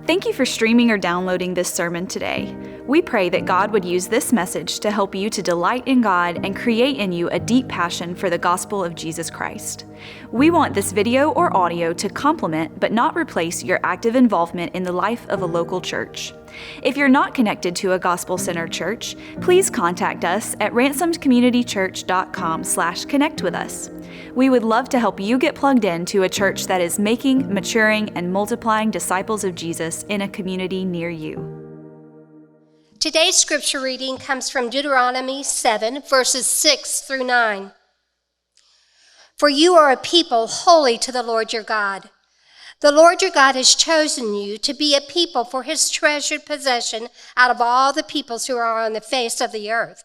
Thank you for streaming or downloading this sermon today. We pray that God would use this message to help you to delight in God and create in you a deep passion for the gospel of Jesus Christ. We want this video or audio to complement but not replace your active involvement in the life of a local church. If you're not connected to a gospel-centered church, please contact us at ransomedcommunitychurch.com/connect with us. We would love to help you get plugged into a church that is making, maturing, and multiplying disciples of Jesus in a community near you. Today's scripture reading comes from Deuteronomy 7, verses 6 through 9. For you are a people holy to the Lord your God. The Lord your God has chosen you to be a people for his treasured possession out of all the peoples who are on the face of the earth.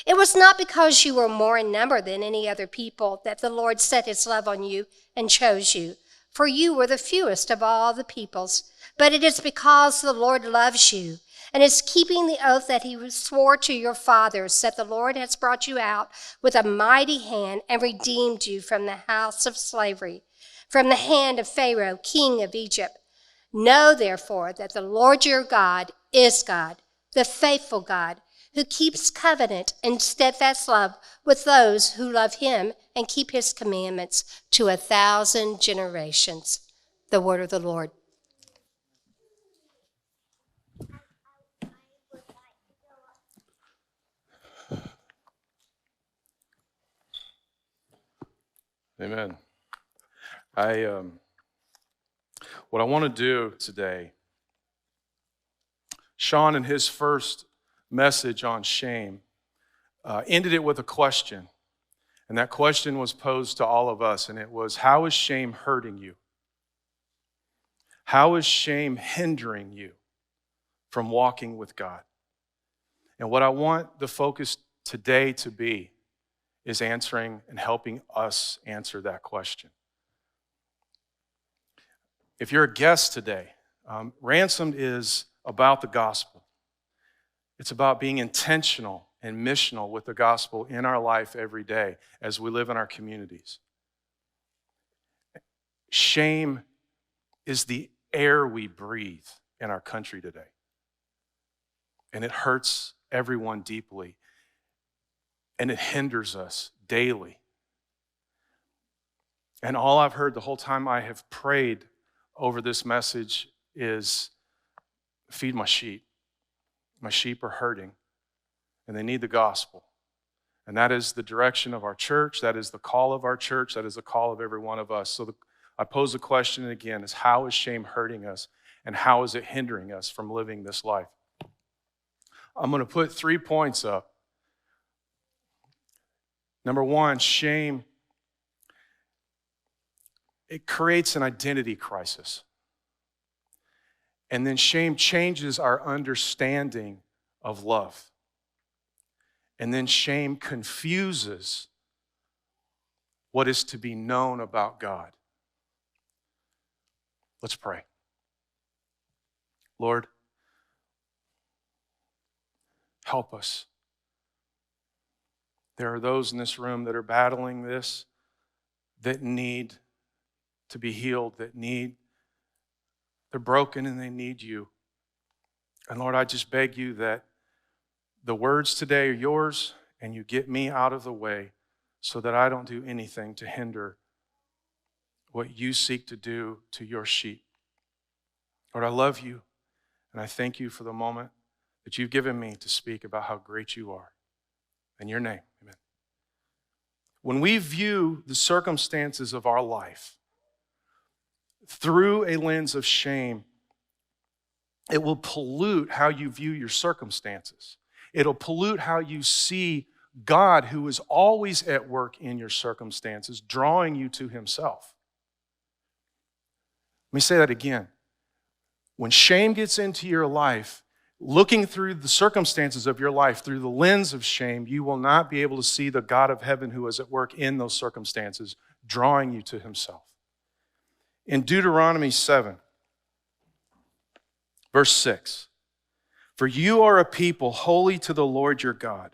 It was not because you were more in number than any other people that the Lord set his love on you and chose you, for you were the fewest of all the peoples, but it is because the Lord loves you and is keeping the oath that he swore to your fathers, that the Lord has brought you out with a mighty hand and redeemed you from the house of slavery, from the hand of Pharaoh, king of Egypt. Know, therefore, that the Lord your God is God, the faithful God, who keeps covenant and steadfast love with those who love him and keep his commandments to 1,000 generations. The word of the Lord. Amen. What I want to do today, Sean in his first message on shame ended it with a question. And that question was posed to all of us, and it was, how is shame hurting you? How is shame hindering you from walking with God? And what I want the focus today to be is answering and helping us answer that question. If you're a guest today, Ransomed is about the gospel. It's about being intentional and missional with the gospel in our life every day as we live in our communities. Shame is the air we breathe in our country today. And it hurts everyone deeply. And it hinders us daily. And all I've heard the whole time I have prayed over this message is, feed my sheep. My sheep are hurting, and they need the gospel. And that is the direction of our church. That is the call of our church. That is the call of every one of us. So I pose the question again, is how is shame hurting us, and how is it hindering us from living this life? I'm going to put 3 points up. Number one, shame, it creates an identity crisis. And then shame changes our understanding of love. And then shame confuses what is to be known about God. Let's pray. Lord, help us. There are those in this room that are battling this, that need to be healed, they're broken and they need you. And Lord, I just beg you that the words today are yours and you get me out of the way so that I don't do anything to hinder what you seek to do to your sheep. Lord, I love you and I thank you for the moment that you've given me to speak about how great you are. In your name, amen. When we view the circumstances of our life through a lens of shame, it will pollute how you view your circumstances. It'll pollute how you see God, who is always at work in your circumstances, drawing you to himself. Let me say that again. When shame gets into your life, looking through the circumstances of your life through the lens of shame, you will not be able to see the God of heaven who is at work in those circumstances, drawing you to himself. In Deuteronomy 7, verse 6, for you are a people holy to the Lord your God.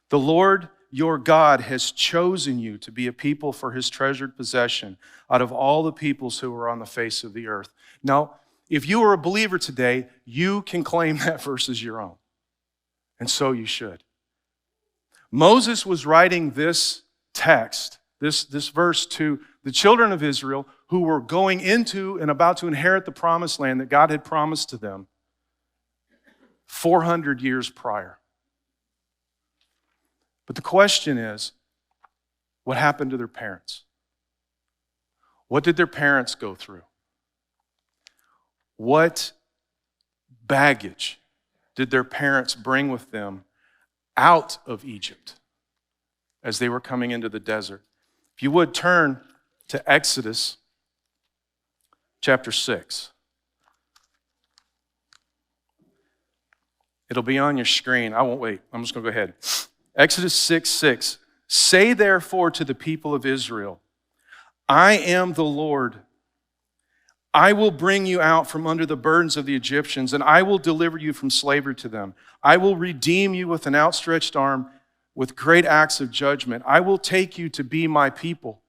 The Lord your God has chosen you to be a people for his treasured possession out of all the peoples who are on the face of the earth. Now, if you are a believer today, you can claim that verse as your own. And so you should. Moses was writing this text, this verse to the children of Israel who were going into and about to inherit the promised land that God had promised to them 400 years prior. But the question is, what happened to their parents? What did their parents go through? What baggage did their parents bring with them out of Egypt as they were coming into the desert? If you would turn to Exodus chapter 6. It'll be on your screen. I won't wait. I'm just going to go ahead. Exodus 6:6. Say therefore to the people of Israel, I am the Lord. I will bring you out from under the burdens of the Egyptians, and I will deliver you from slavery to them. I will redeem you with an outstretched arm, with great acts of judgment. I will take you to be my people,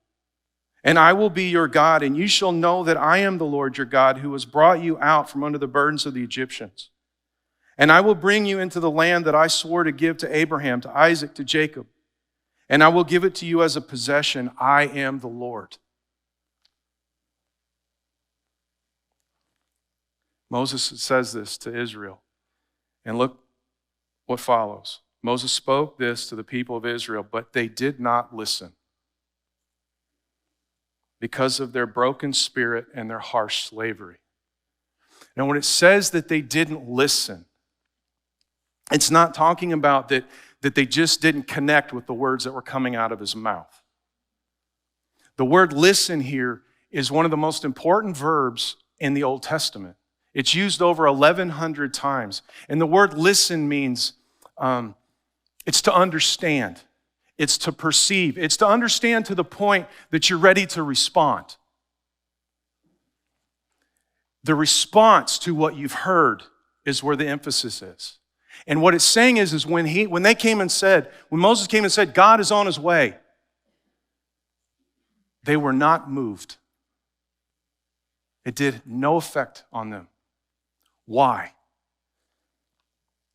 and I will be your God, and you shall know that I am the Lord your God, who has brought you out from under the burdens of the Egyptians. And I will bring you into the land that I swore to give to Abraham, to Isaac, to Jacob, and I will give it to you as a possession. I am the Lord. Moses says this to Israel. And look what follows. Moses spoke this to the people of Israel, but they did not listen because of their broken spirit and their harsh slavery. Now, when it says that they didn't listen, it's not talking about that they just didn't connect with the words that were coming out of his mouth. The word listen here is one of the most important verbs in the Old Testament. It's used over 1,100 times. And the word listen means it's to understand. It's to perceive. It's to understand to the point that you're ready to respond. The response to what you've heard is where the emphasis is. And what it's saying is when Moses came and said, God is on his way, they were not moved. It did no effect on them. Why?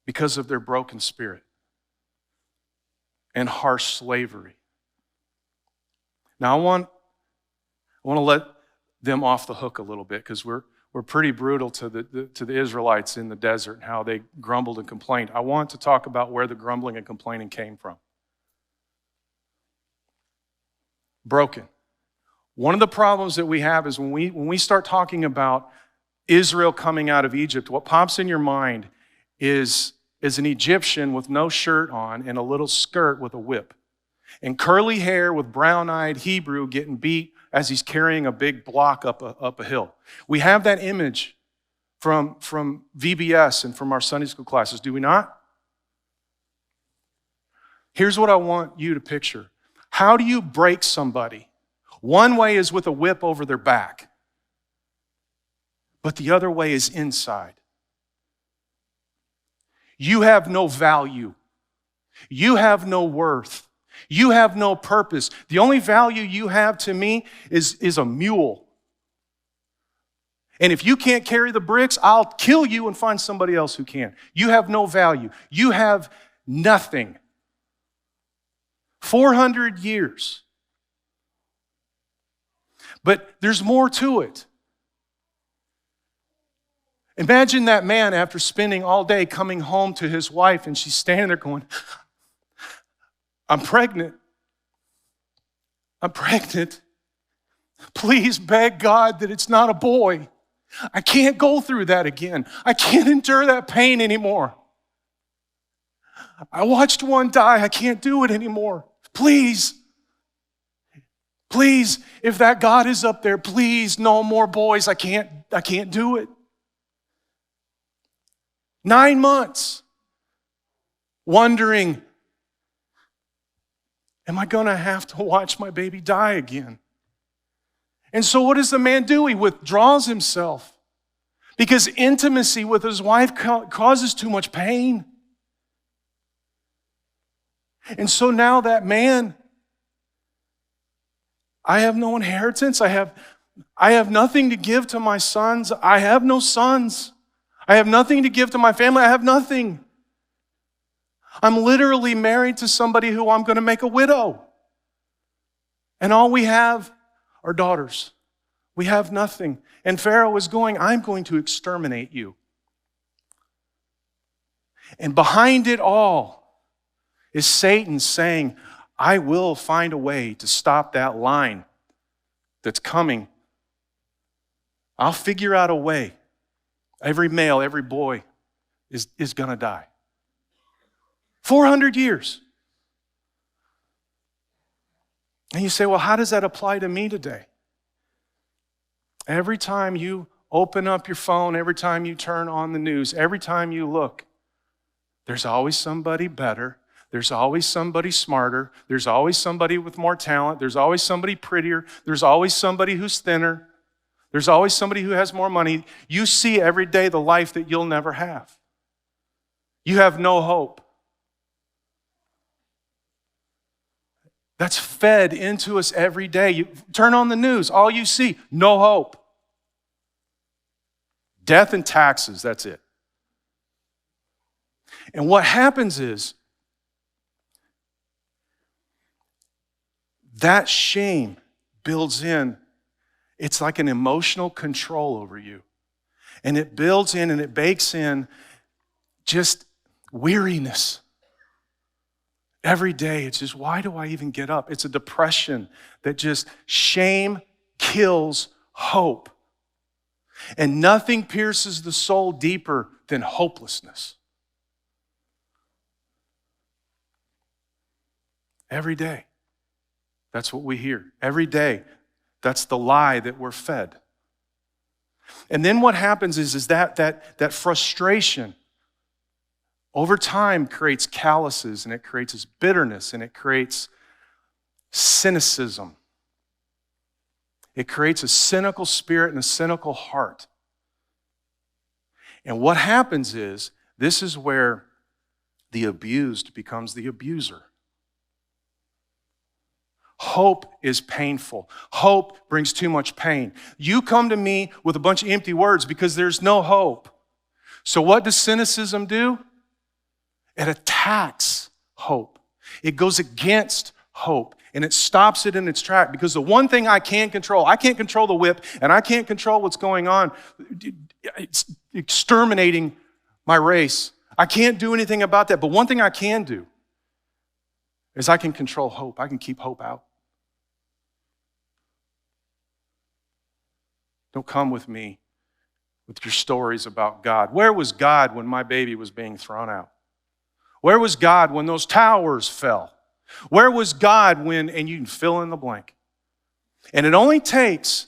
Because of their broken spirit and harsh slavery. Now I want to let them off the hook a little bit because we're pretty brutal to the Israelites in the desert and how they grumbled and complained. I want to talk about where the grumbling and complaining came from. Broken. One of the problems that we have is when we start talking about Israel coming out of Egypt, what pops in your mind is an Egyptian with no shirt on and a little skirt with a whip, and curly hair with brown-eyed Hebrew getting beat as he's carrying a big block up a hill. We have that image from VBS and from our Sunday school classes, do we not? Here's what I want you to picture. How do you break somebody? One way is with a whip over their back, but the other way is inside. You have no value. You have no worth. You have no purpose. The only value you have to me is a mule. And if you can't carry the bricks, I'll kill you and find somebody else who can. You have no value. You have nothing. 400 years. But there's more to it. Imagine that man after spending all day coming home to his wife and she's standing there going, I'm pregnant. I'm pregnant. Please beg God that it's not a boy. I can't go through that again. I can't endure that pain anymore. I watched one die. I can't do it anymore. Please. Please, if that God is up there, please, no more boys. I can't do it. 9 months wondering, am I going to have to watch my baby die again? And so what does the man do? He withdraws himself because intimacy with his wife causes too much pain. And so now that man, I have no inheritance. I I have nothing to give to my sons. I have no sons. I have nothing to give to my family. I have nothing. I'm literally married to somebody who I'm going to make a widow. And all we have are daughters. We have nothing. And Pharaoh is going, I'm going to exterminate you. And behind it all is Satan saying, I will find a way to stop that line that's coming. I'll figure out a way. Every male, every boy is going to die. 400 years. And you say, well, how does that apply to me today? Every time you open up your phone, every time you turn on the news, every time you look, there's always somebody better. There's always somebody smarter. There's always somebody with more talent. There's always somebody prettier. There's always somebody who's thinner. There's always somebody who has more money. You see every day the life that you'll never have. You have no hope. That's fed into us every day. You turn on the news, all you see, no hope. Death and taxes, that's it. And what happens is, that shame builds in. It's like an emotional control over you. And it builds in and it bakes in just weariness. Every day, it's just, why do I even get up? It's a depression that just, shame kills hope. And nothing pierces the soul deeper than hopelessness. Every day. That's what we hear. Every day. That's the lie that we're fed. And then what happens is that frustration over time creates calluses, and it creates this bitterness, and it creates cynicism. It creates a cynical spirit and a cynical heart. And what happens is, this is where the abused becomes the abuser. Hope is painful. Hope brings too much pain. You come to me with a bunch of empty words because there's no hope. So what does cynicism do? It attacks hope. It goes against hope, and it stops it in its track, because the one thing I can't control the whip, and I can't control what's going on. It's exterminating my race. I can't do anything about that, but one thing I can do is I can control hope. I can keep hope out. Don't come with me with your stories about God. Where was God when my baby was being thrown out? Where was God when those towers fell? Where was God when, and you can fill in the blank. And it only takes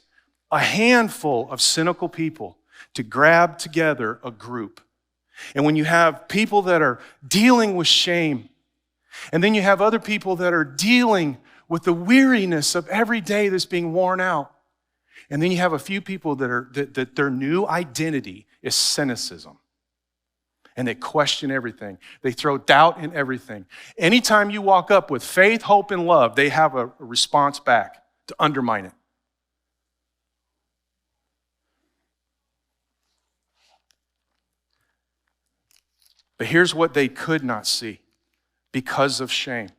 a handful of cynical people to grab together a group. And when you have people that are dealing with shame, and then you have other people that are dealing with the weariness of every day that's being worn out, and then you have a few people that their new identity is cynicism. And they question everything. They throw doubt in everything. Anytime you walk up with faith, hope, and love, they have a response back to undermine it. But here's what they could not see because of shame.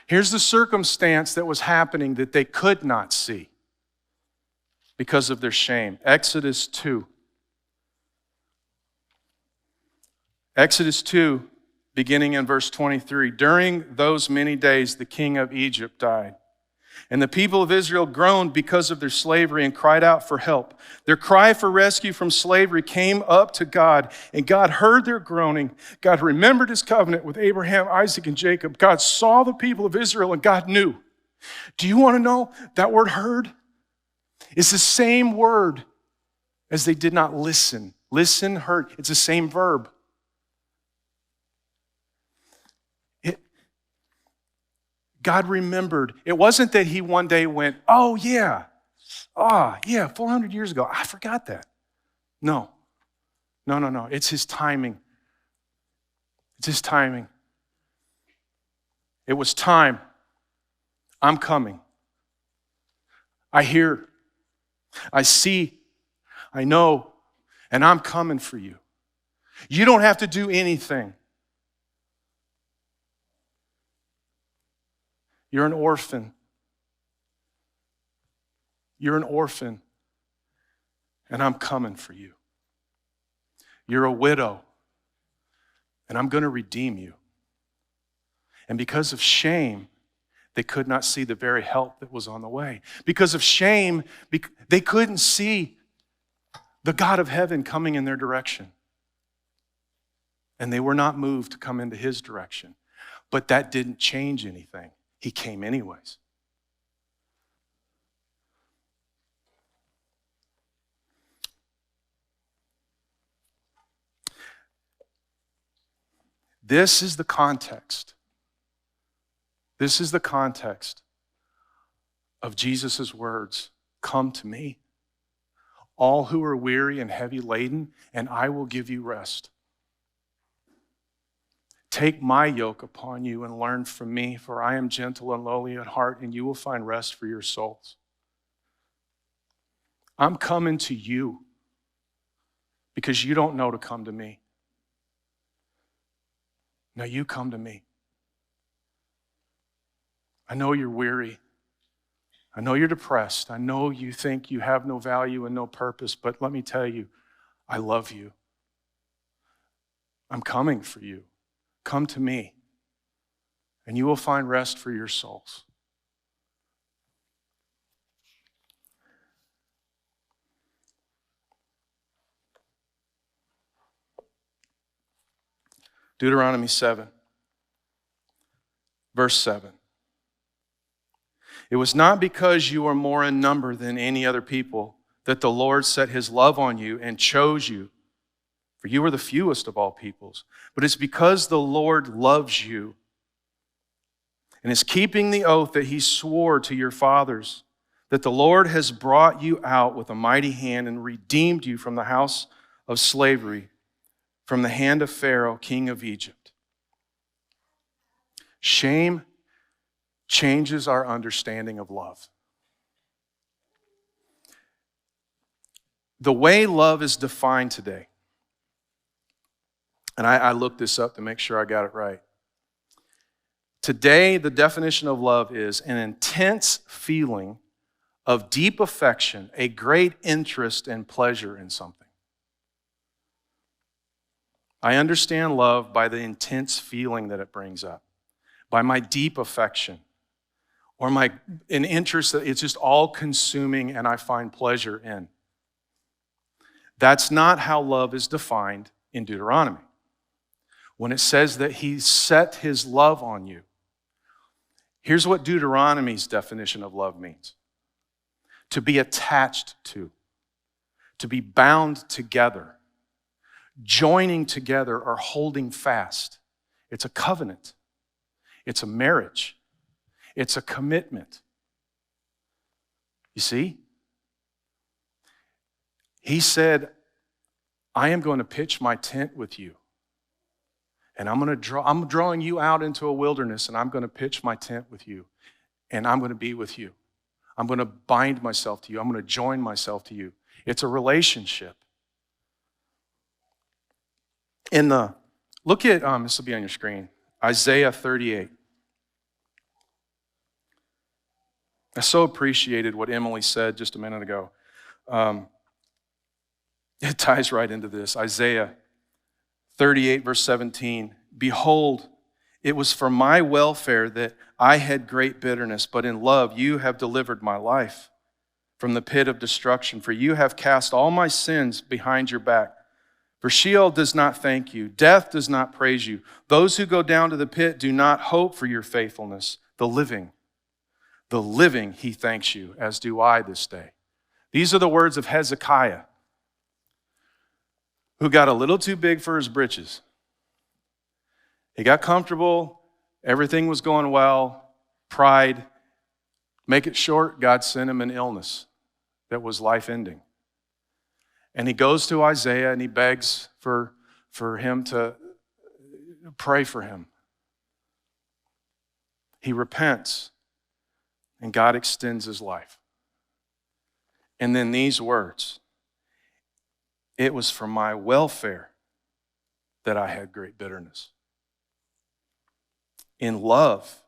Here's the circumstance that was happening that they could not see because of their shame. Exodus 2. Exodus 2, beginning in verse 23. During those many days, the king of Egypt died. And the people of Israel groaned because of their slavery and cried out for help. Their cry for rescue from slavery came up to God, and God heard their groaning. God remembered his covenant with Abraham, Isaac, and Jacob. God saw the people of Israel, and God knew. Do you want to know that word heard? It's the same word as they did not listen. Listen, heard. It's the same verb. God remembered. It wasn't that he one day went, 400 years ago, I forgot that. No. It's his timing. It's his timing. It was time. I'm coming. I hear. I see, I know, and I'm coming for you. You don't have to do anything. You're an orphan. You're an orphan, and I'm coming for you. You're a widow, and I'm going to redeem you. And because of shame, they could not see the very help that was on the way. Because of shame, they couldn't see the God of heaven coming in their direction. And they were not moved to come into his direction. But that didn't change anything. He came anyways. This is the context. This is the context of Jesus' words. Come to me, all who are weary and heavy laden, and I will give you rest. Take my yoke upon you and learn from me, for I am gentle and lowly at heart, and you will find rest for your souls. I'm coming to you because you don't know to come to me. Now you come to me. I know you're weary. I know you're depressed. I know you think you have no value and no purpose, but let me tell you, I love you. I'm coming for you. Come to me, and you will find rest for your souls. Deuteronomy 7, verse 7. It was not because you are more in number than any other people that the Lord set his love on you and chose you, for you were the fewest of all peoples. But it's because the Lord loves you and is keeping the oath that he swore to your fathers, that the Lord has brought you out with a mighty hand and redeemed you from the house of slavery, from the hand of Pharaoh, king of Egypt. Shame changes our understanding of love. The way love is defined today, and I looked this up to make sure I got it right. Today, the definition of love is an intense feeling of deep affection, a great interest and pleasure in something. I understand love by the intense feeling that it brings up, by my deep affection, or an interest that it's just all-consuming and I find pleasure in. That's not how love is defined in Deuteronomy. When it says that he set his love on you, here's what Deuteronomy's definition of love means. To be attached to be bound together, joining together or holding fast. It's a covenant. It's a marriage. It's a commitment. You see? He said, I am going to pitch my tent with you. And I'm drawing you out into a wilderness, and I'm going to pitch my tent with you. And I'm going to be with you. I'm going to bind myself to you. I'm going to join myself to you. It's a relationship. Look at, this will be on your screen, Isaiah 38. I so appreciated what Emily said just a minute ago. It ties right into this. Isaiah 38, verse 17. Behold, it was for my welfare that I had great bitterness, but in love you have delivered my life from the pit of destruction. For you have cast all my sins behind your back. For Sheol does not thank you. Death does not praise you. Those who go down to the pit do not hope for your faithfulness. The living he thanks you, as do I this day. These are the words of Hezekiah, who got a little too big for his britches. He got comfortable. Everything was going well. Pride. Make it short, God sent him an illness that was life-ending. And he goes to Isaiah and he begs for him to pray for him. He repents, and God extends his life. And then these words, it was for my welfare that I had great bitterness. In love,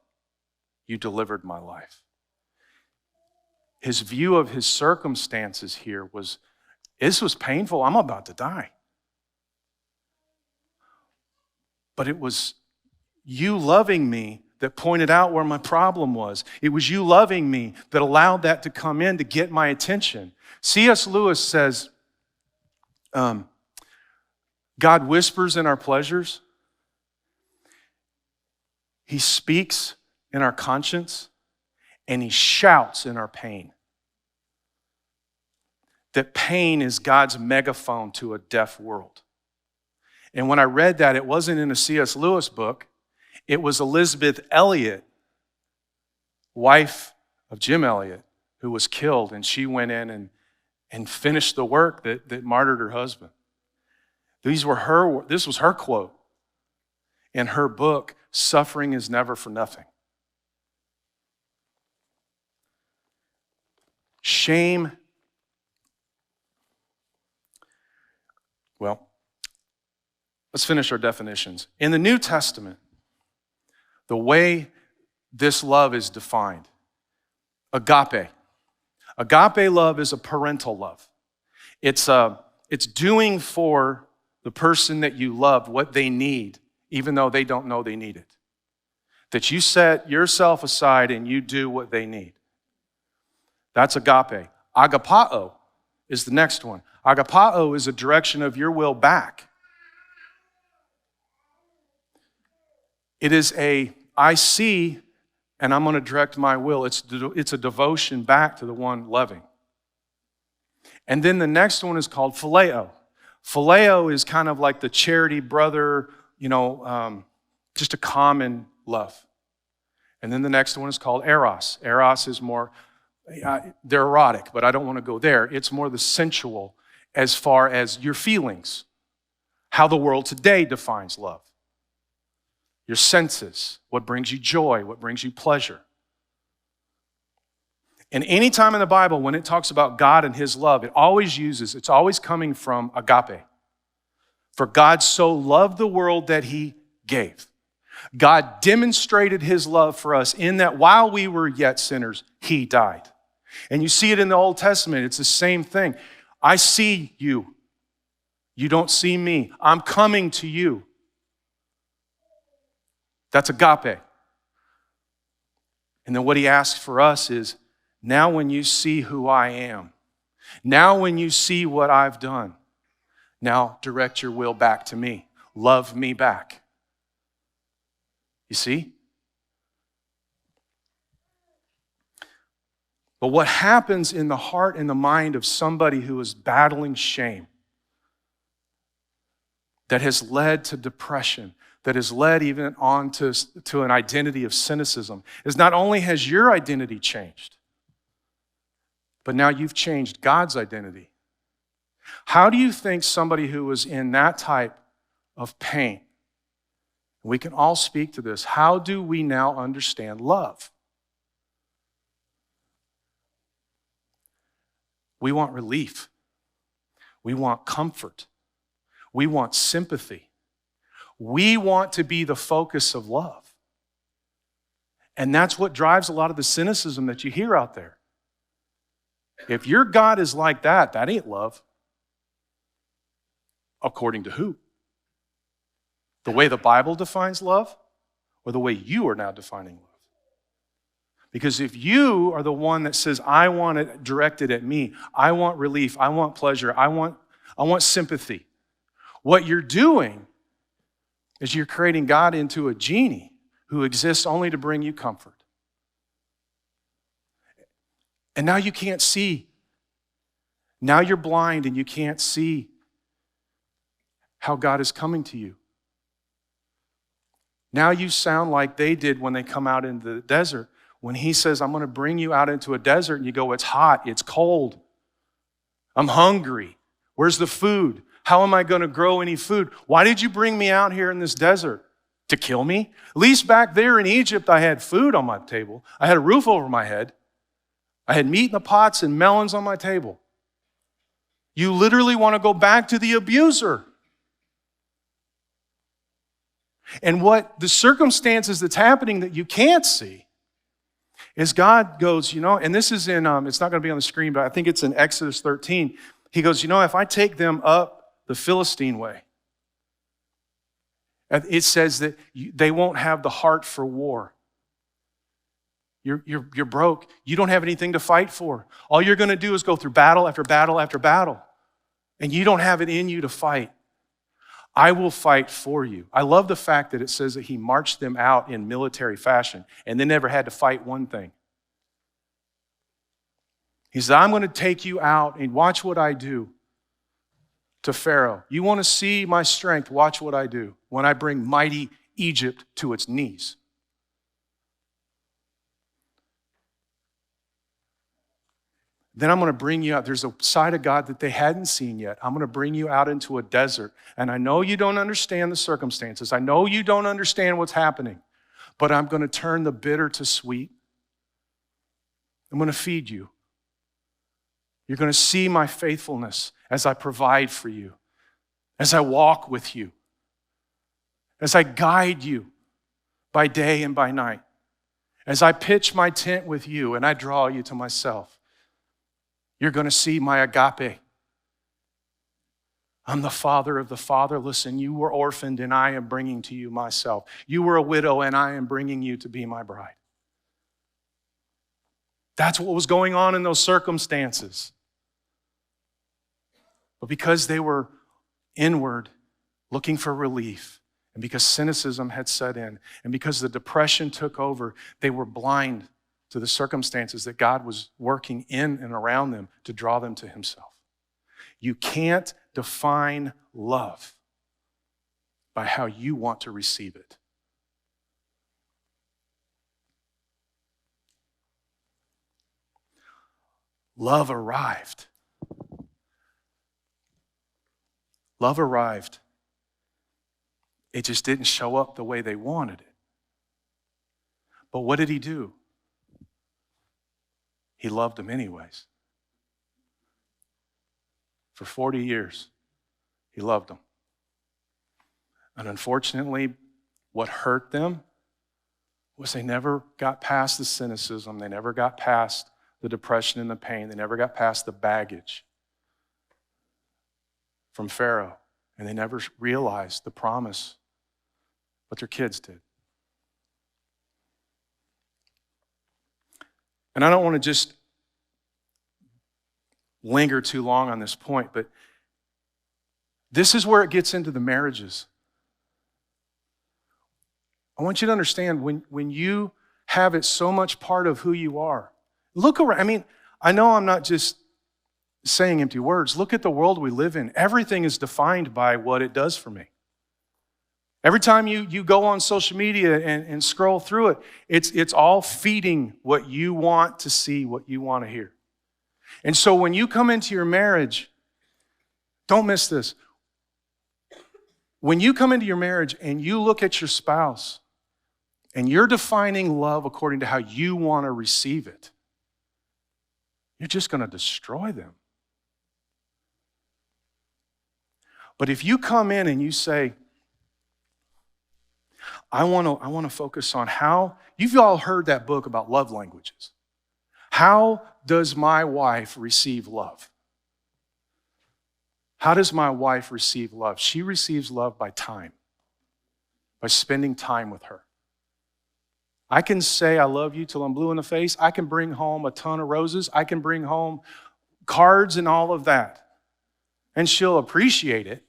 you delivered my life. His view of his circumstances here was, this was painful. I'm about to die. But it was you loving me that pointed out where my problem was. It was you loving me that allowed that to come in to get my attention. C.S. Lewis says, God whispers in our pleasures. He speaks in our conscience, and he shouts in our pain. That pain is God's megaphone to a deaf world. And when I read that, it wasn't in a C.S. Lewis book. It was Elizabeth Elliot, wife of Jim Elliot, who was killed, and she went in and finished the work that martyred her husband. This was her quote in her book, Suffering is Never for Nothing. Shame, well, let's finish our definitions. In the New Testament, the way this love is defined, agape. Agape love is a parental love. It's doing for the person that you love what they need, even though they don't know they need it. That you set yourself aside and you do what they need. That's agape. Agapao is the next one. Agapao is a direction of your will back. It is I see, and I'm going to direct my will. It's a devotion back to the one loving. And then the next one is called phileo. Phileo is kind of like the charity brother, just a common love. And then the next one is called eros. Eros is more, they're erotic, but I don't want to go there. It's more the sensual as far as your feelings, how the world today defines love. Your senses, what brings you joy, what brings you pleasure. And any time in the Bible when it talks about God and his love, it's always coming from agape. For God so loved the world that he gave. God demonstrated his love for us in that while we were yet sinners, he died. And you see it in the Old Testament. It's the same thing. I see you. You don't see me. I'm coming to you. That's agape. And then what he asks for us is, now when you see who I am, now when you see what I've done, now direct your will back to me. Love me back. You see? But what happens in the heart and the mind of somebody who is battling shame that has led to depression, that has led even on to an identity of cynicism, is not only has your identity changed, but now you've changed God's identity. How do you think somebody who was in that type of pain, we can all speak to this, how do we now understand love? We want relief. We want comfort. We want sympathy. We want to be the focus of love. And that's what drives a lot of the cynicism that you hear out there. If your God is like that, that ain't love. According to who? The way the Bible defines love, or the way you are now defining love? Because if you are the one that says, I want it directed at me, I want relief, I want pleasure, I want sympathy, what you're doing is you're creating God into a genie who exists only to bring you comfort. And now you can't see. Now you're blind and you can't see how God is coming to you. Now you sound like they did when they come out into the desert. When he says, I'm going to bring you out into a desert, and you go, it's hot, it's cold, I'm hungry. Where's the food? How am I going to grow any food? Why did you bring me out here in this desert? To kill me? At least back there in Egypt, I had food on my table. I had a roof over my head. I had meat in the pots and melons on my table. You literally want to go back to the abuser. And what the circumstances that's happening that you can't see is God goes, and this is in, it's not going to be on the screen, but I think it's in Exodus 13. He goes, if I take them up the Philistine way, it says that they won't have the heart for war. You're broke. You don't have anything to fight for. All you're going to do is go through battle after battle after battle. And you don't have it in you to fight. I will fight for you. I love the fact that it says that he marched them out in military fashion and they never had to fight one thing. He said, I'm going to take you out and watch what I do to Pharaoh. You want to see my strength? Watch what I do when I bring mighty Egypt to its knees. Then I'm going to bring you out. There's a side of God that they hadn't seen yet. I'm going to bring you out into a desert. And I know you don't understand the circumstances. I know you don't understand what's happening. But I'm going to turn the bitter to sweet. I'm going to feed you. You're going to see my faithfulness as I provide for you, as I walk with you, as I guide you by day and by night, as I pitch my tent with you and I draw you to myself. You're going to see my agape. I'm the father of the fatherless, and you were orphaned, and I am bringing to you myself. You were a widow, and I am bringing you to be my bride. That's what was going on in those circumstances. But because they were inward, looking for relief, and because cynicism had set in, and because the depression took over, they were blind to the circumstances that God was working in and around them to draw them to himself. You can't define love by how you want to receive it. Love arrived. Love arrived. It just didn't show up the way they wanted it. But what did he do? He loved them anyways. For 40 years, he loved them. And unfortunately, what hurt them was they never got past the cynicism. They never got past the depression and the pain. They never got past the baggage from Pharaoh. And they never realized the promise, but their kids did. And I don't want to just linger too long on this point, but this is where it gets into the marriages. I want you to understand when you have it so much part of who you are. Look around. I mean, I know I'm not just saying empty words. Look at the world we live in. Everything is defined by what it does for me. Every time you go on social media and scroll through it, it's all feeding what you want to see, what you want to hear. And so when you come into your marriage, don't miss this. When you come into your marriage and you look at your spouse and you're defining love according to how you want to receive it, you're just going to destroy them. But if you come in and you say, I want to focus on how, you've all heard that book about love languages. How does my wife receive love? How does my wife receive love? She receives love by time, by spending time with her. I can say I love you till I'm blue in the face. I can bring home a ton of roses. I can bring home cards and all of that. And she'll appreciate it.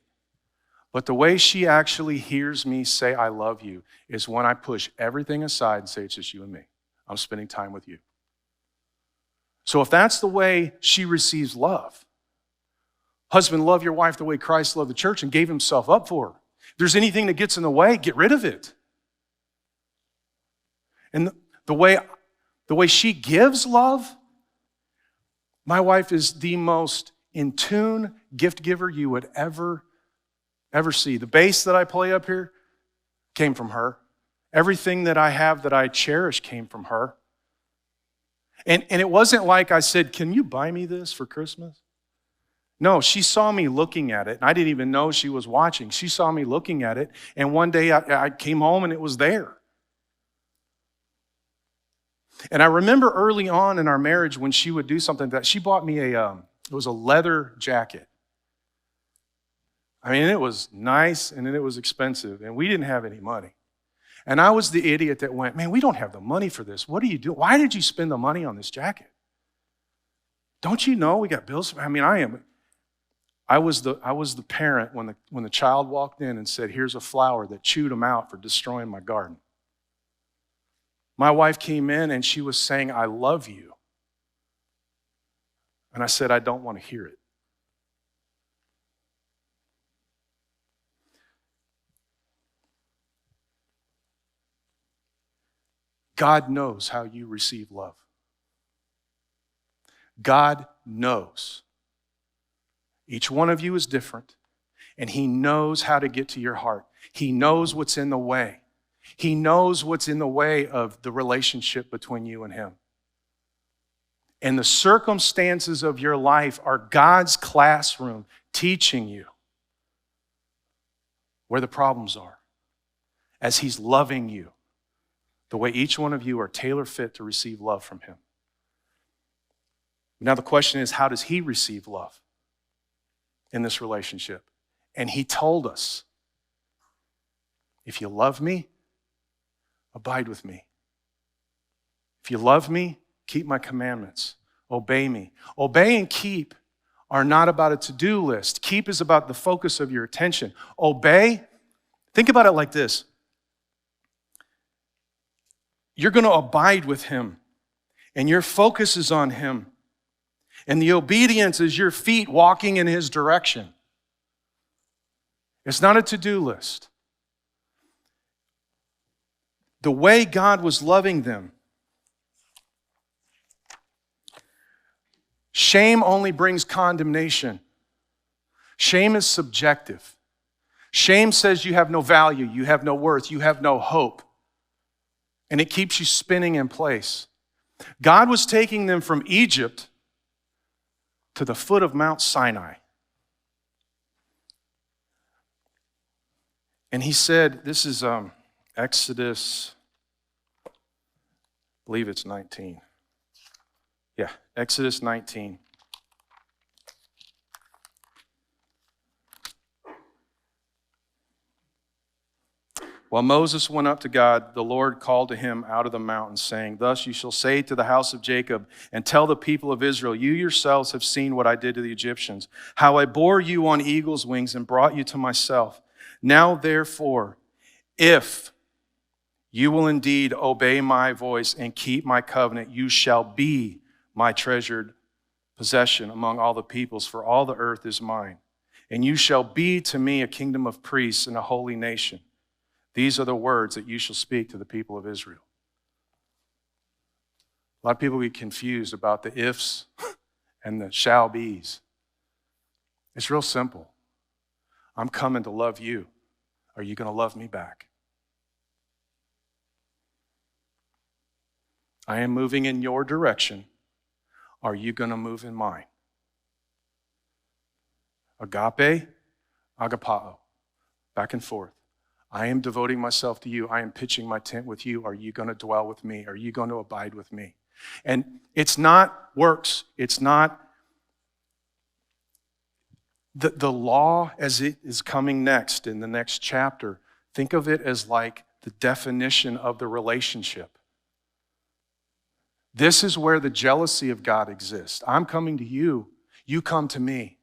But the way she actually hears me say I love you is when I push everything aside and say it's just you and me. I'm spending time with you. So if that's the way she receives love, husband, love your wife the way Christ loved the church and gave himself up for her. If there's anything that gets in the way, get rid of it. And the way she gives love, my wife is the most in tune gift giver you would ever see. The bass that I play up here came from her. Everything that I have that I cherish came from her. And it wasn't like I said, can you buy me this for Christmas? No, she saw me looking at it, and I didn't even know she was watching. She saw me looking at it, and one day I came home and it was there. And I remember early on in our marriage when she would do something that she bought me it was a leather jacket. I mean, it was nice and it was expensive, and we didn't have any money. And I was the idiot that went, man, we don't have the money for this. What are you doing? Why did you spend the money on this jacket? Don't you know we got bills? I mean, I was the parent when the child walked in and said, here's a flower that chewed him out for destroying my garden. My wife came in and she was saying, I love you. And I said, I don't want to hear it. God knows how you receive love. God knows. Each one of you is different, and He knows how to get to your heart. He knows what's in the way. He knows what's in the way of the relationship between you and Him. And the circumstances of your life are God's classroom teaching you where the problems are as He's loving you the way each one of you are tailor-fit to receive love from Him. Now the question is, how does He receive love in this relationship? And He told us, if you love me, abide with me. If you love me, keep my commandments. Obey me. Obey and keep are not about a to-do list. Keep is about the focus of your attention. Obey, think about it like this. You're going to abide with Him, and your focus is on Him. And the obedience is your feet walking in His direction. It's not a to-do list. The way God was loving them, shame only brings condemnation. Shame is subjective. Shame says you have no value, you have no worth, you have no hope. And it keeps you spinning in place. God was taking them from Egypt to the foot of Mount Sinai. And He said, this is Exodus, I believe it's 19. Yeah, Exodus 19. While Moses went up to God, the Lord called to him out of the mountain, saying, thus you shall say to the house of Jacob, and tell the people of Israel, you yourselves have seen what I did to the Egyptians, how I bore you on eagle's wings and brought you to myself. Now therefore, if you will indeed obey my voice and keep my covenant, you shall be my treasured possession among all the peoples, for all the earth is mine. And you shall be to me a kingdom of priests and a holy nation. These are the words that you shall speak to the people of Israel. A lot of people get confused about the ifs and the shall be's. It's real simple. I'm coming to love you. Are you going to love me back? I am moving in your direction. Are you going to move in mine? Agape, agapao, back and forth. I am devoting myself to you. I am pitching my tent with you. Are you going to dwell with me? Are you going to abide with me? And it's not works. It's not the law as it is coming next in the next chapter. Think of it as like the definition of the relationship. This is where the jealousy of God exists. I'm coming to you. You come to me.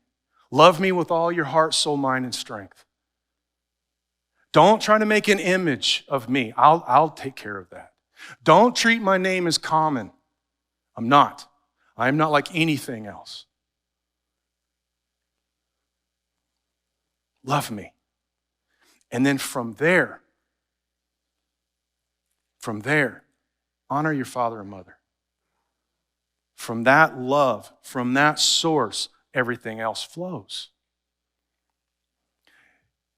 Love me with all your heart, soul, mind, and strength. Don't try to make an image of me. I'll take care of that. Don't treat my name as common. I'm not. I am not like anything else. Love me. And then from there, honor your father and mother. From that love, from that source, everything else flows.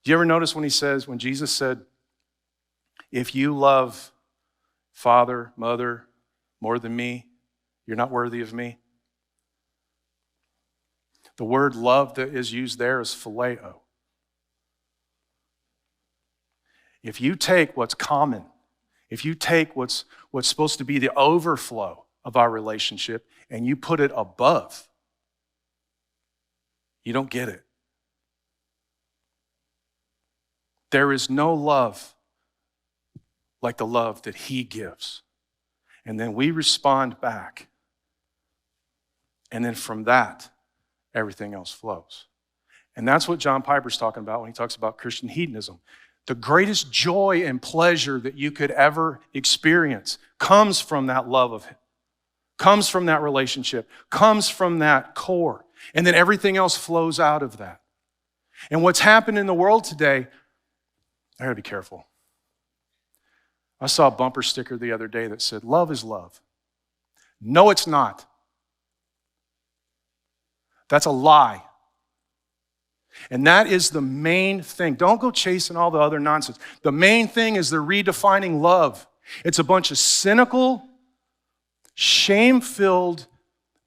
Do you ever notice when Jesus said, if you love father, mother more than me, you're not worthy of me? The word love that is used there is phileo. If you take what's common, if you take what's supposed to be the overflow of our relationship and you put it above, you don't get it. There is no love like the love that he gives. And then we respond back. And then from that, everything else flows. And that's what John Piper's talking about when he talks about Christian hedonism. The greatest joy and pleasure that you could ever experience comes from that love of him, comes from that relationship, comes from that core. And then everything else flows out of that. And what's happened in the world today, I gotta be careful. I saw a bumper sticker the other day that said, love is love. No, it's not. That's a lie. And that is the main thing. Don't go chasing all the other nonsense. The main thing is they're redefining love. It's a bunch of cynical, shame-filled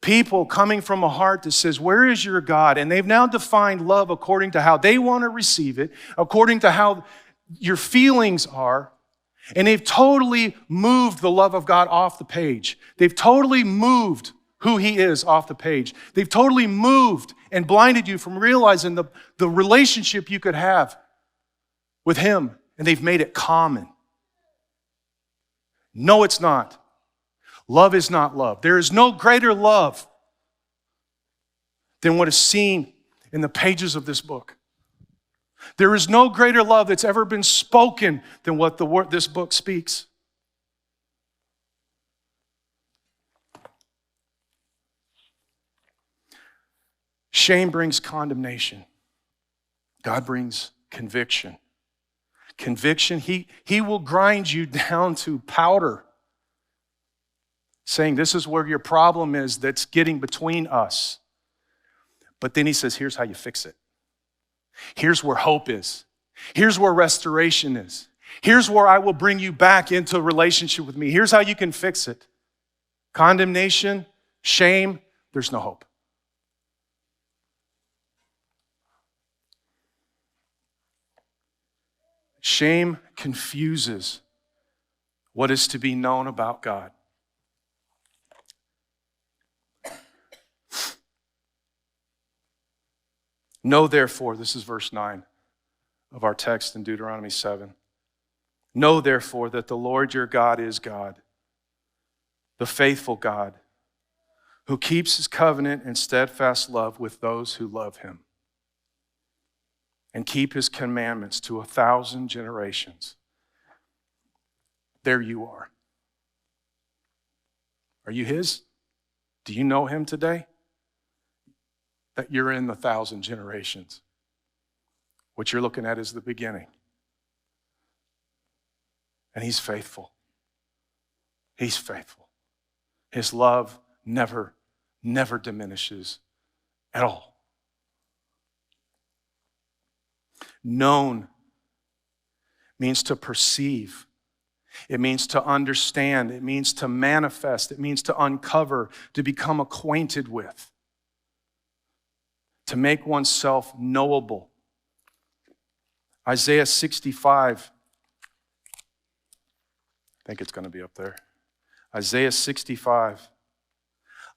people coming from a heart that says, where is your God? And they've now defined love according to how they want to receive it, according to how your feelings are. And they've totally moved the love of God off the page. They've totally moved who he is off the page. They've totally moved and blinded you from realizing the relationship you could have with him. And they've made it common. No, it's not. Love is not love. There is no greater love than what is seen in the pages of this book. There is no greater love that's ever been spoken than what this book speaks. Shame brings condemnation. God brings conviction. Conviction, he will grind you down to powder, saying this is where your problem is that's getting between us. But then he says, here's how you fix it. Here's where hope is. Here's where restoration is. Here's where I will bring you back into a relationship with me. Here's how you can fix it. Condemnation, shame, there's no hope. Shame confuses what is to be known about God. Know therefore, this is verse 9 of our text in Deuteronomy 7. Know therefore that the Lord your God is God, the faithful God, who keeps his covenant and steadfast love with those who love him, and keep his commandments to 1,000 generations. There you are. Are you his? Do you know him today? That you're in the 1,000 generations. What you're looking at is the beginning. And he's faithful. He's faithful. His love never diminishes at all. Known means to perceive. It means to understand. It means to manifest. It means to uncover, to become acquainted with, to make oneself knowable. Isaiah 65, I think it's going to be up there. Isaiah 65.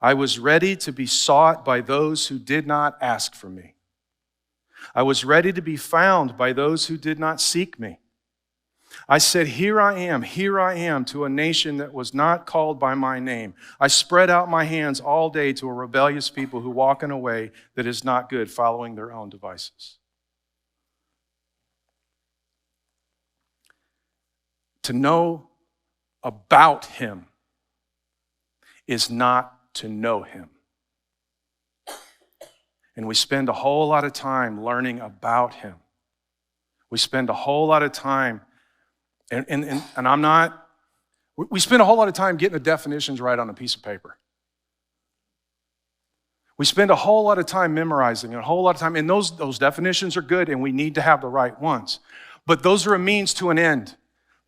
I was ready to be sought by those who did not ask for me. I was ready to be found by those who did not seek me. I said, here I am to a nation that was not called by my name. I spread out my hands all day to a rebellious people who walk in a way that is not good, following their own devices. To know about him is not to know him. And we spend a whole lot of time learning about him. We spend a whole lot of time, and I'm not, we spend a whole lot of time getting the definitions right on a piece of paper. We spend a whole lot of time memorizing, a whole lot of time, and those definitions are good, and we need to have the right ones. But those are a means to an end.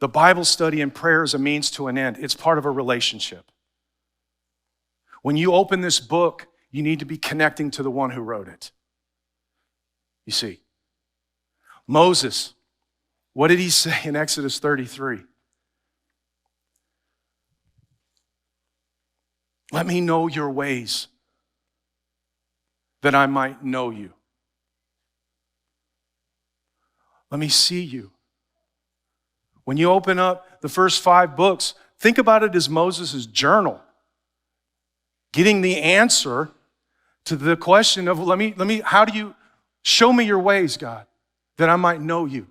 The Bible study and prayer is a means to an end. It's part of a relationship. When you open this book, you need to be connecting to the one who wrote it. You see, Moses, what did he say in Exodus 33? Let me know your ways, that I might know you. Let me see you. When you open up the first 5 books, think about it as Moses' journal, getting the answer to the question of, how do you show me your ways, God, that I might know you?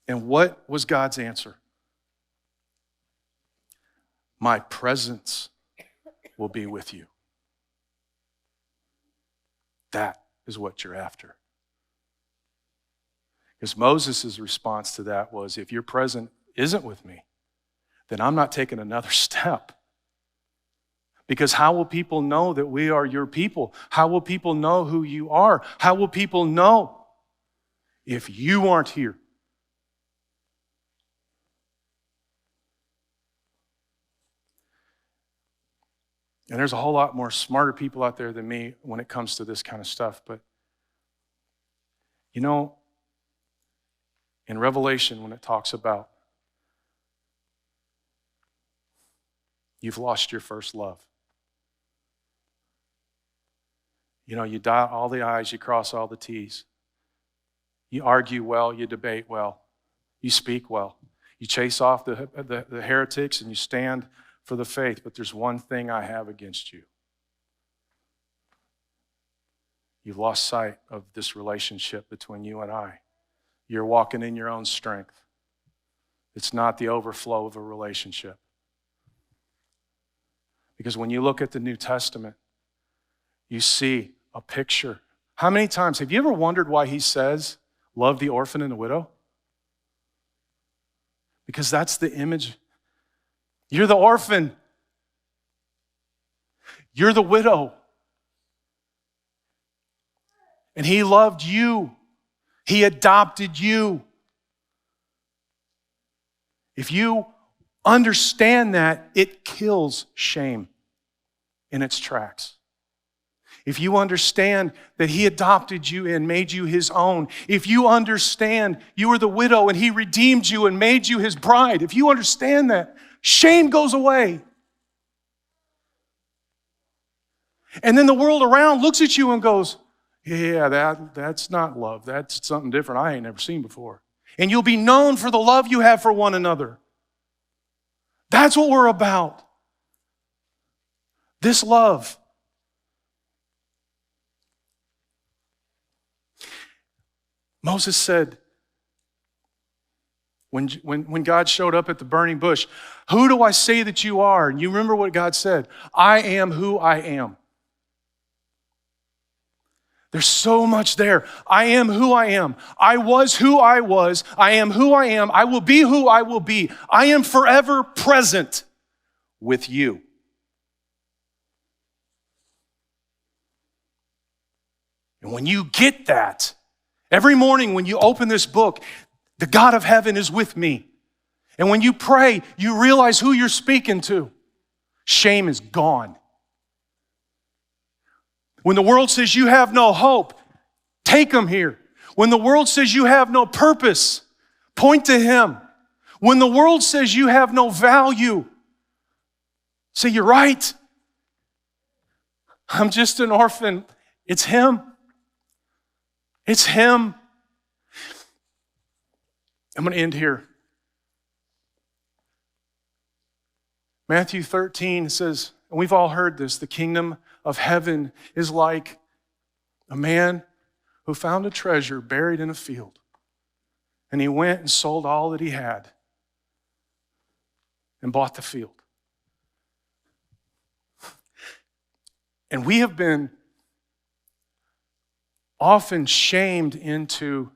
And what was God's answer? My presence will be with you. That is what you're after. Because Moses' response to that was, if your presence isn't with me, then I'm not taking another step. Because how will people know that we are your people? How will people know who you are? How will people know if you aren't here? And there's a whole lot more smarter people out there than me when it comes to this kind of stuff. But, you know, in Revelation, when it talks about you've lost your first love. You know, you dot all the I's, you cross all the T's. You argue well, you debate well, you speak well. You chase off the heretics and you stand for the faith. But there's one thing I have against you. You've lost sight of this relationship between you and I. You're walking in your own strength. It's not the overflow of a relationship. Because when you look at the New Testament, you see a picture. How many times, have you ever wondered why he says, love the orphan and the widow? Because that's the image. You're the orphan. You're the widow. And he loved you. He adopted you. If you understand that, it kills shame in its tracks. If you understand that he adopted you and made you his own, if you understand you were the widow and he redeemed you and made you his bride, if you understand that, shame goes away. And then the world around looks at you and goes, yeah, that's not love. That's something different I ain't never seen before. And you'll be known for the love you have for one another. That's what we're about. This love. Moses said, when God showed up at the burning bush, who do I say that you are? And you remember what God said, I am who I am. There's so much there. I am who I am. I was who I was. I am who I am. I will be who I will be. I am forever present with you. And when you get that, every morning when you open this book, the God of heaven is with me. And when you pray, you realize who you're speaking to. Shame is gone. When the world says you have no hope, take them here. When the world says you have no purpose, point to him. When the world says you have no value, say, you're right. I'm just an orphan. It's him. It's him. I'm going to end here. Matthew 13 says, and we've all heard this, the kingdom of heaven is like a man who found a treasure buried in a field. And he went and sold all that he had and bought the field. And we have been often shamed into,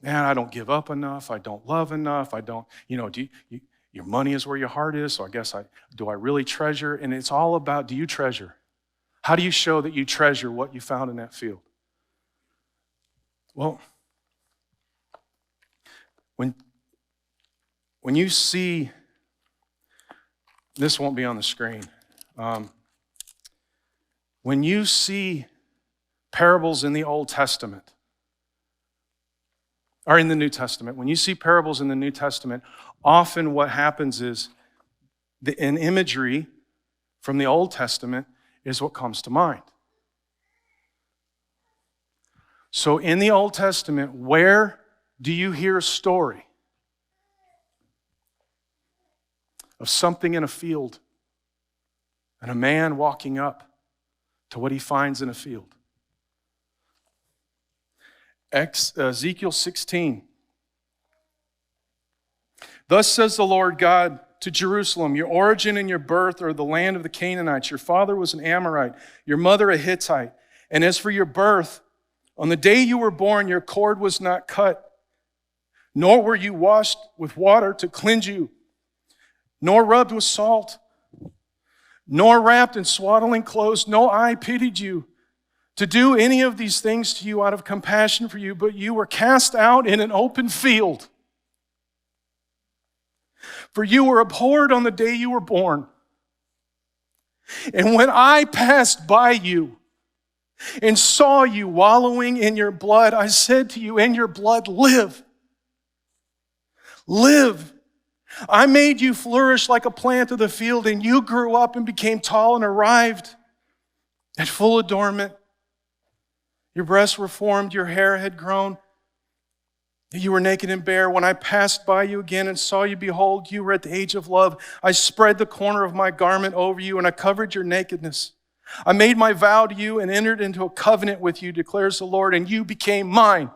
man, I don't give up enough. I don't love enough. I don't, your money is where your heart is. So I guess do I really treasure? And it's all about, do you treasure? How do you show that you treasure what you found in that field? Well, when you see This won't be on the screen. When you see parables in the Old Testament, or in the New Testament, when you see parables in the New Testament, often what happens is an imagery from the Old Testament is what comes to mind. So in the Old Testament, where do you hear a story of something in a field and a man walking up to what he finds in a field? Ezekiel 16. Thus says the Lord God to Jerusalem, your origin and your birth are the land of the Canaanites. Your father was an Amorite, your mother a Hittite. And as for your birth, on the day you were born, your cord was not cut, nor were you washed with water to cleanse you, nor rubbed with salt, nor wrapped in swaddling clothes. No eye pitied you to do any of these things to you out of compassion for you, but you were cast out in an open field. For you were abhorred on the day you were born. And when I passed by you and saw you wallowing in your blood, I said to you, in your blood, live. Live. I made you flourish like a plant of the field, and you grew up and became tall and arrived at full adornment. Your breasts were formed, your hair had grown. You were naked and bare. When I passed by you again and saw you, behold, you were at the age of love. I spread the corner of my garment over you, and I covered your nakedness. I made my vow to you and entered into a covenant with you, declares the Lord, and you became mine.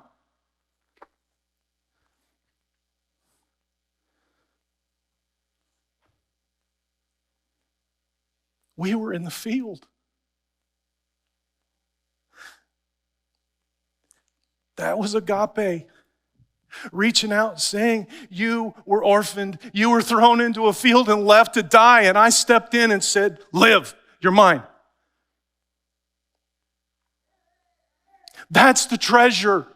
We were in the field. That was agape. Reaching out, saying, you were orphaned, you were thrown into a field and left to die, and I stepped in and said, live, you're mine. That's the treasure.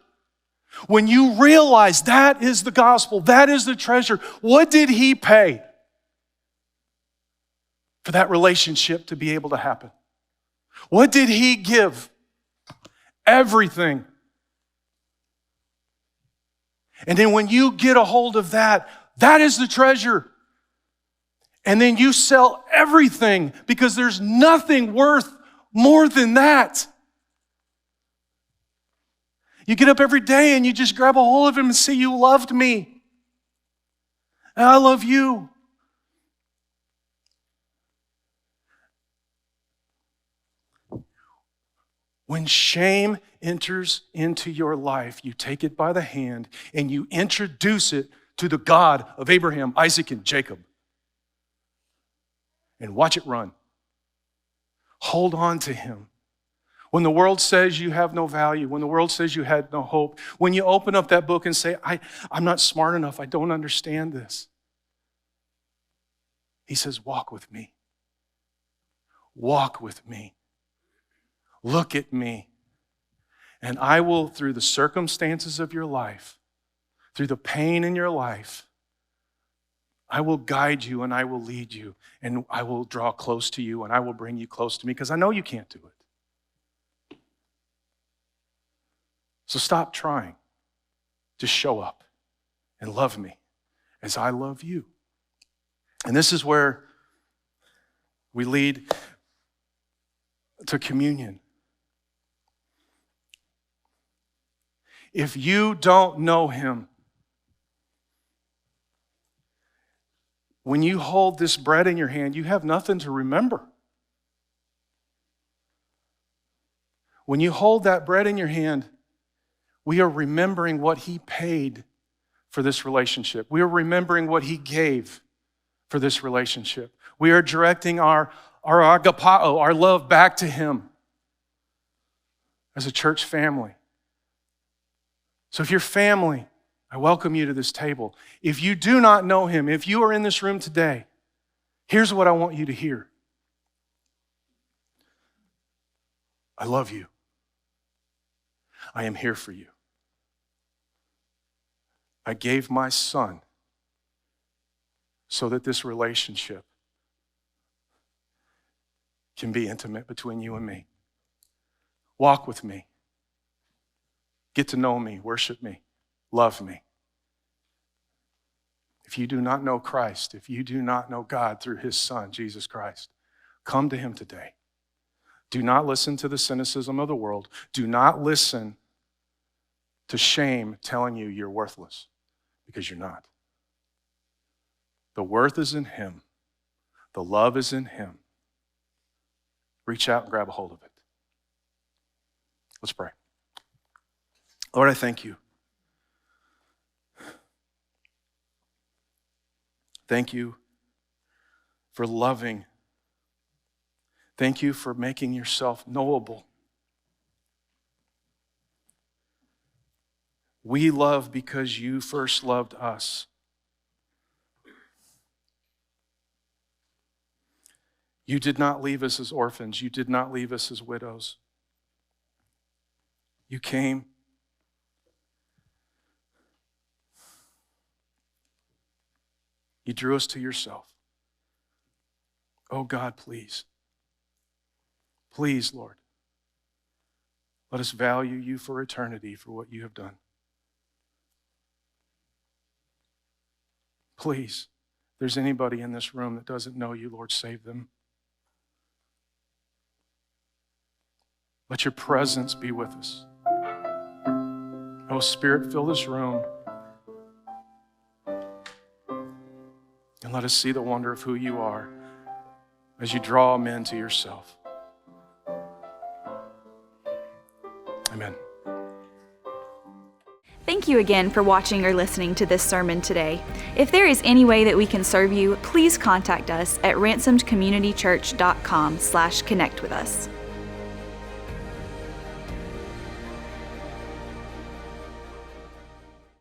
When you realize that is the gospel, that is the treasure, what did he pay for that relationship to be able to happen? What did he give? Everything. And then when you get a hold of that, that is the treasure. And then you sell everything because there's nothing worth more than that. You get up every day and you just grab a hold of him and say, you loved me. And I love you. When shame enters into your life, you take it by the hand and you introduce it to the God of Abraham, Isaac, and Jacob. And watch it run. Hold on to him. When the world says you have no value, when the world says you had no hope, when you open up that book and say, I'm not smart enough, I don't understand this. He says, walk with me. Walk with me. Look at me, and I will, through the circumstances of your life, through the pain in your life, I will guide you and I will lead you and I will draw close to you and I will bring you close to me because I know you can't do it. So stop trying. Just show up and love me as I love you. And this is where we lead to communion. If you don't know him, when you hold this bread in your hand, you have nothing to remember. When you hold that bread in your hand, we are remembering what he paid for this relationship. We are remembering what he gave for this relationship. We are directing our agapao, our love, back to him as a church family. So if you're family, I welcome you to this table. If you do not know him, if you are in this room today, here's what I want you to hear. I love you. I am here for you. I gave my son so that this relationship can be intimate between you and me. Walk with me. Get to know me, worship me, love me. If you do not know Christ, if you do not know God through his Son, Jesus Christ, come to him today. Do not listen to the cynicism of the world. Do not listen to shame telling you you're worthless, because you're not. The worth is in him. The love is in him. Reach out and grab a hold of it. Let's pray. Lord, I thank you. Thank you for loving. Thank you for making yourself knowable. We love because you first loved us. You did not leave us as orphans. You did not leave us as widows. You came. You drew us to yourself. Oh God, please. Please, Lord. Let us value you for eternity for what you have done. Please, if there's anybody in this room that doesn't know you, Lord, save them. Let your presence be with us. Oh, Spirit, fill this room. And let us see the wonder of who you are as you draw men to yourself. Amen. Thank you again for watching or listening to this sermon today. If there is any way that we can serve you, please contact us at ransomedcommunitychurch.com/connect with us.